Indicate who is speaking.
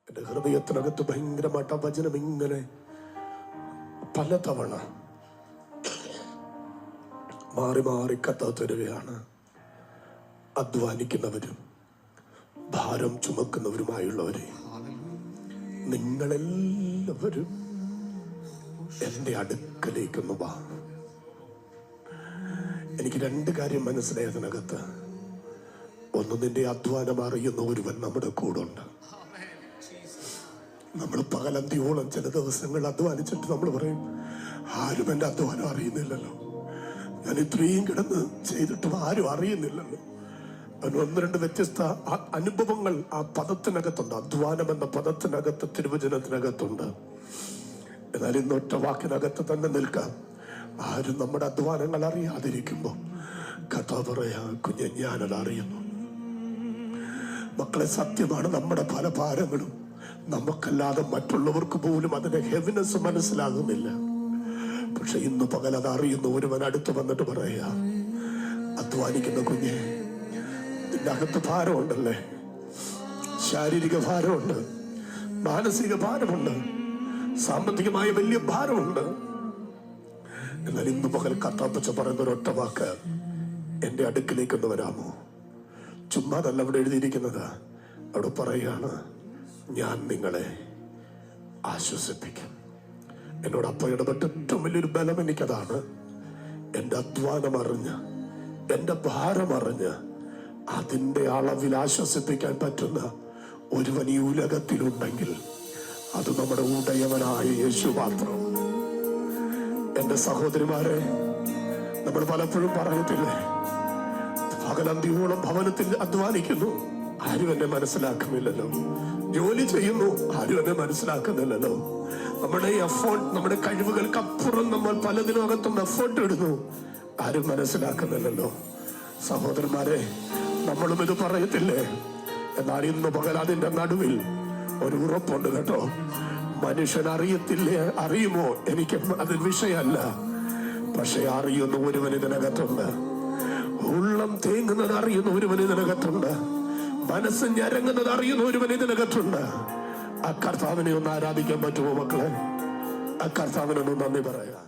Speaker 1: എൻ്റെ ഹൃദയത്തിനകത്ത് ഭയങ്കരമായിട്ട് ആ വചനം ഇങ്ങനെ പലതവണ മാറി മാറി കത്താത്തരുകയാണ്. അധ്വാനിക്കുന്നവരും ഭാരം ചുമക്കുന്നവരുമായുള്ളവരെ, നിങ്ങളെല്ലാവരും എൻ്റെ അടുക്കലേക്കൊന്ന് വാ. എനിക്ക് രണ്ട് കാര്യം മനസ്സിലായതിനകത്ത്. ഒന്ന്, നിന്റെ അധ്വാനം അറിയുന്ന ഒരുവൻ നമ്മുടെ കൂടെ ഉണ്ട്. നമ്മൾ പകലന്തിയോളം ചില ദിവസങ്ങൾ അധ്വാനിച്ചിട്ട് നമ്മൾ പറയും, ആരും എൻ്റെ അധ്വാനം അറിയുന്നില്ലല്ലോ, ഞാൻ ഇത്രയും കിടന്ന് ചെയ്തിട്ടും ആരും അറിയുന്നില്ലല്ലോ. അതിന് ഒന്ന് രണ്ട് വ്യത്യസ്ത അനുഭവങ്ങൾ ആ പദത്തിനകത്തുണ്ട്. അധ്വാനം എന്ന പദത്തിനകത്ത്, തിരുവചനത്തിനകത്തുണ്ട്. എന്നാൽ ഇന്നൊറ്റ വാക്കിനകത്ത് തന്നെ നിൽക്കാം. ആരും നമ്മുടെ അധ്വാനങ്ങൾ അറിയാതിരിക്കുമ്പോൾ കഥ പറയാ, കുഞ്ഞെ ഞാനത് അറിയുന്നു. മക്കളെ, സത്യമാണ്, നമ്മുടെ പല ഭാരങ്ങളും നമുക്കല്ലാതെ മറ്റുള്ളവർക്ക് പോലും അതിന്റെ ഹെവിനെസ് മനസ്സിലാകുന്നില്ല. പക്ഷെ ഇന്ന് പകൽ അത് അറിയുന്ന ഒരുവൻ അടുത്ത് വന്നിട്ട് പറയാ, അധ്വാനിക്കുന്ന കുഞ്ഞെ, നിന്റെ അകത്ത് ഭാരമുണ്ടല്ലേ, ശാരീരിക ഭാരമുണ്ട്, മാനസിക ഭാരമുണ്ട്, സാമ്പത്തികമായ വലിയ ഭാരമുണ്ട്. എന്നാൽ ഇന്ന് പകൽ കർത്താപ്പച്ച പറയുന്ന ഒരൊറ്റ വാക്ക്, എന്റെ അടുക്കിലേക്കൊന്ന് വരാമോ? ചുമ്മാതല്ല അവിടെ എഴുതിയിരിക്കുന്നത്. അവിടെ പറയുകയാണ്, ഞാൻ നിങ്ങളെ ആശ്വസിപ്പിക്കും. എന്നോട് അപ്പ ഇടപെട്ട ഏറ്റവും വലിയൊരു ബലം എനിക്കതാണ്. എൻ്റെ അധ്വാനം അറിഞ്ഞ്, എൻ്റെ ഭാരം അറിഞ്ഞ് അതിൻ്റെ അളവിൽ ആശ്വസിപ്പിക്കാൻ പറ്റുന്ന ഒരുവൻ ഈ ഉലകത്തിലുണ്ടെങ്കിൽ അത് നമ്മുടെ ഉടയവനായ യേശു മാത്രം. എൻ്റെ സഹോദരിമാരെ, നമ്മൾ പലപ്പോഴും പറയത്തില്ലേ, പകലന്തിയോളം ഭവനത്തിൽ അധ്വാനിക്കുന്നു, ആരും എന്നെ മനസ്സിലാക്കുന്നില്ലല്ലോ. ജോലി ചെയ്യുന്നു, ആരും എന്നെ മനസ്സിലാക്കുന്നില്ലല്ലോ. നമ്മുടെ എഫോർട്ട്, നമ്മുടെ കഴിവുകൾക്കപ്പുറം നമ്മൾ പലതിനും അകത്തും എഫോർട്ട് ഇടുന്നു, ആരും മനസ്സിലാക്കുന്നില്ലല്ലോ. സഹോദരന്മാരെ, നമ്മളും ഇത് പറയത്തില്ലേ? എന്നാൽ ഇന്ന് പകൽ അതിന്റെ നടുവിൽ ഒരു ഉറപ്പുണ്ട് കേട്ടോ. മനുഷ്യൻ അറിയത്തില്ലേ, അറിയുമോ, എനിക്ക് അത് വിഷയമല്ല. പക്ഷെ അറിയുന്ന ഒരുവൻ ഇതിനകത്തുണ്ട്. ഉള്ളം തേങ്ങുന്നത് അറിയുന്ന ഒരുവൻ ഇതിനകത്തുണ്ട്. മനസ്സ് ഞരങ്ങുന്നത് അറിയുന്ന ഒരുവൻ ഇതിനകത്തുണ്ട്. ആ കർത്താവിനെ ഒന്ന് ആരാധിക്കാൻ പറ്റുമോ മക്കളെ? ആ കർത്താവിനൊന്ന് നന്ദി പറയാം.